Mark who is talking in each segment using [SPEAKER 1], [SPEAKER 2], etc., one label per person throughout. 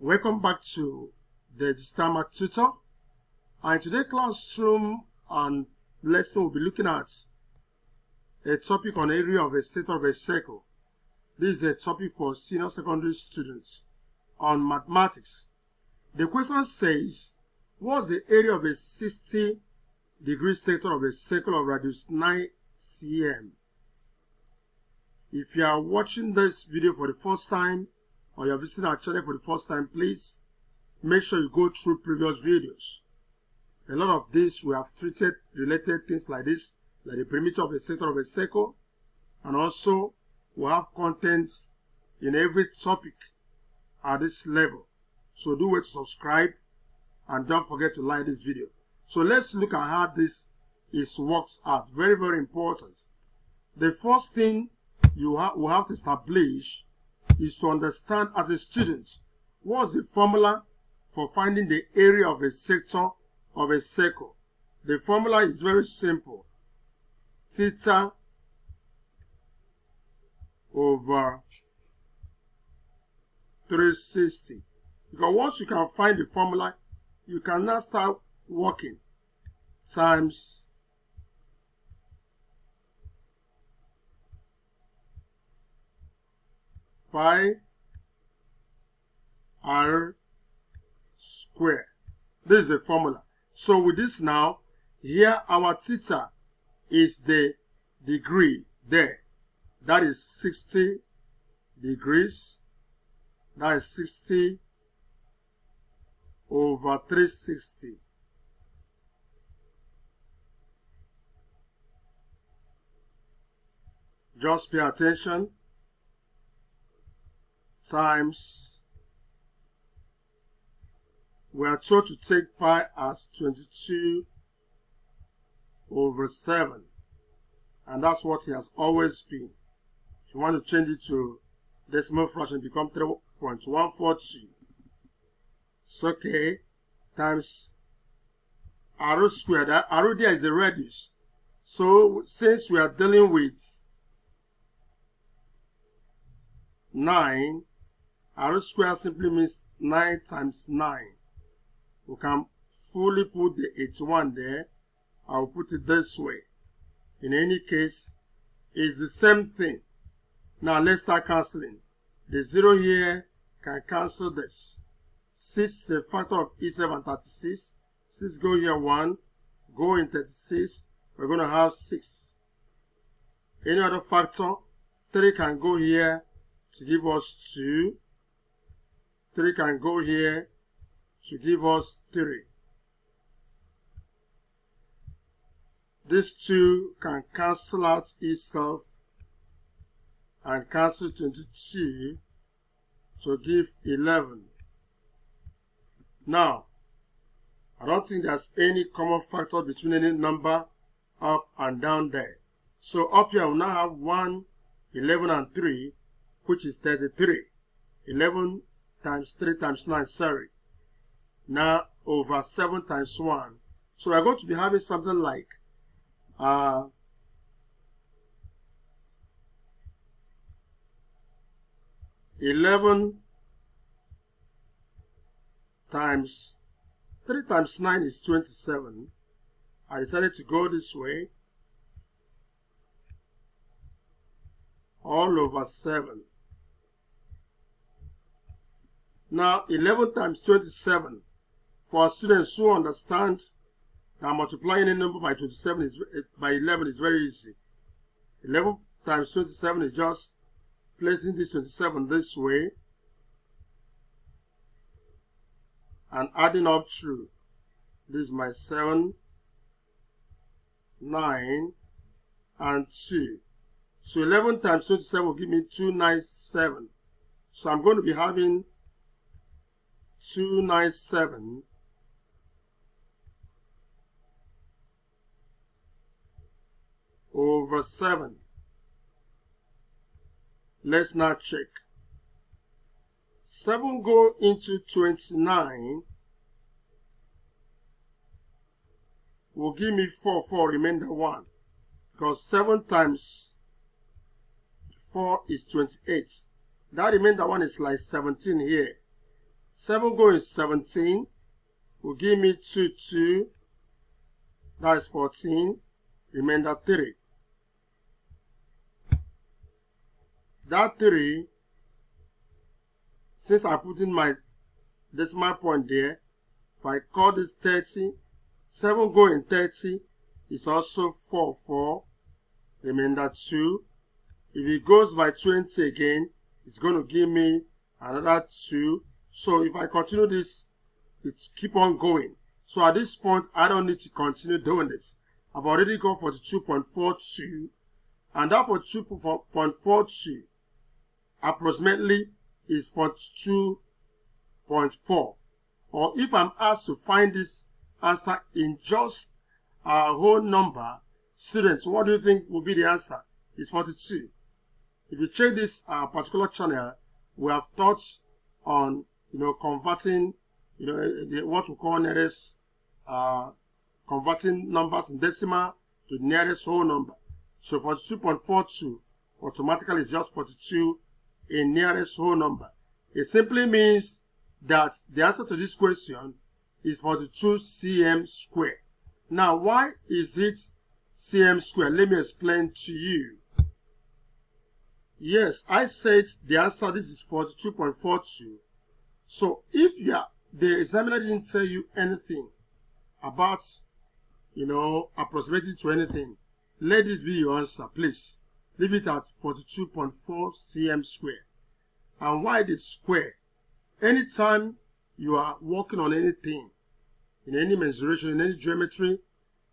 [SPEAKER 1] Welcome back to the DigitalMathTutor. And in today's classroom and lesson, we'll be looking at a topic on area of a sector of a circle. This is a topic for senior secondary students on mathematics. The question says, what's the area of a 60-degree sector of a circle of radius 9 cm? If you are watching this video for the first time, or you're visiting our channel for the first time, please make sure you go through previous videos. A lot of this we have treated related things like this, like the perimeter of a sector of a circle, and also we have contents in every topic at this level. So do wait to subscribe and don't forget to like this video. So let's look at how this is worked out. Very, very important. The first thing you will have to establish is to understand as a student what's the formula for finding the area of a sector of a circle. The formula is very simple. Theta over 360. Because once you can find the formula, you can now start working. Times pi r square. This is the formula. So with this now, here our theta is the degree there. That is 60 degrees. That is 60 over 360. Just pay attention. Times, we are told to take pi as 22 over 7. And that's what it has always been. If you want to change it to decimal fraction, it becomes 3.142. It's okay. Times arrow squared. That arrow there is the radius. So since we are dealing with 9, arrow square simply means 9 times 9. We can fully put the 81 there. I will put it this way. In any case, it's the same thing. Now let's start cancelling. The 0 here can cancel this. 6 is a factor of E7 and 36. 6 go here 1. Go in 36. We're going to have 6. Any other factor? 3 can go here to give us 2. 3 can go here to give us 3. These 2 can cancel out itself and cancel 22 to give 11. Now, I don't think there's any common factor between any number up and down there. So up here we now have 1, 11 and 3, which is 33. 11 times 3 times 9, sorry. Now over 7 times 1. So we're going to be having something like 11 times 3 times 9 is 27. I decided to go this way. All over 7. Now 11 times 27. For our students who understand that multiplying a number by 27 is by 11 is very easy. 11 times 27 is just placing this 27 this way and adding up through. This is my 7, 9, and 2. So 11 times 27 will give me 297. So I'm going to be having 297 over 7. Let's now check. 7 go into 29 will give me 4, remainder 1. Because 7 times 4 is 28. That remainder 1 is like 17 here. 7 going 17 will give me 2, 2. That is 14. Remainder 3. That 3, since I put in my decimal point there, if I call this 30, 7 going 30 is also 4, 4. Remainder 2. If it goes by 20 again, it's going to give me another 2. So if I continue this, it keep on going. So at this point, I don't need to continue doing this. I've already got 42.42, and that 42.42 approximately is 42.4. Or if I'm asked to find this answer in just a whole number, students, what do you think will be the answer? It's 42. If you check this particular channel, we have taught on converting what we call nearest converting numbers in decimal to the nearest whole number. So 42.42 automatically is just 42 in nearest whole number. It simply means that the answer to this question is 42 cm square. Now, why is it cm square? Let me explain to you. Yes, I said the answer, this is 42.42. So if the examiner didn't tell you anything about, approximating to anything, let this be your answer, please. Leave it at 42.4 cm square. And why the square? Anytime you are working on anything, in any mensuration, in any geometry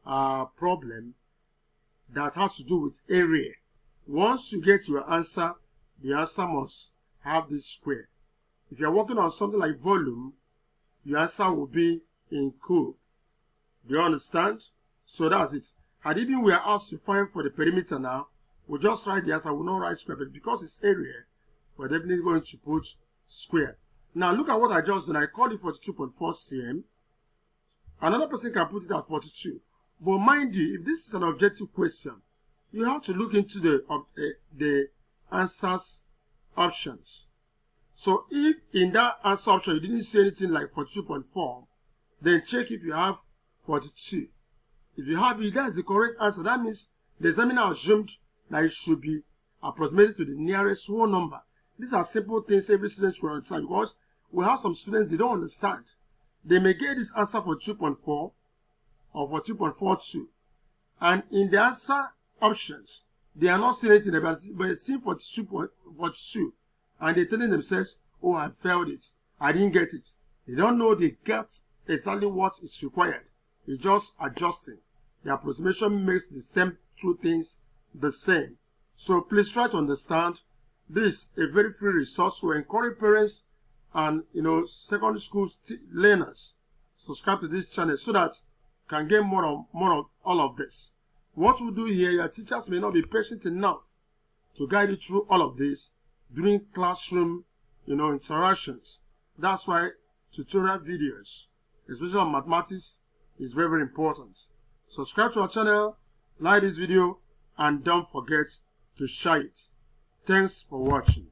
[SPEAKER 1] problem that has to do with area, once you get your answer, the answer must have this square. If you're working on something like volume, your answer will be in cube. Do you understand? So that's it. Had even we are asked to find for the perimeter now, we'll just write the answer. We'll not write square, but because it's area, we're definitely going to put square. Now look at what I just done. I called it 42.4 cm. Another person can put it at 42. But mind you, if this is an objective question, you have to look into the answers options. So if in that answer option you didn't say anything like 42.4, then check if you have 42. If you have it, that's the correct answer. That means the examiner assumed that it should be approximated to the nearest whole number. These are simple things every student should understand, because we have some students, they don't understand. They may get this answer for 2.4 or for 2.42. And in the answer options, they are not saying anything about it, but they see 42.42. And they're telling themselves, oh, I failed it. I didn't get it. They don't know they get exactly what is required. It's just adjusting. The approximation makes the same two things the same. So please try to understand. This is a very free resource to encourage parents and secondary school learners. Subscribe to this channel so that you can get more of all of this. What we do here, your teachers may not be patient enough to guide you through all of this during classroom interactions. That's why tutorial videos, especially on mathematics, is very, very important. Subscribe to our channel, like this video, and don't forget to share it. Thanks for watching.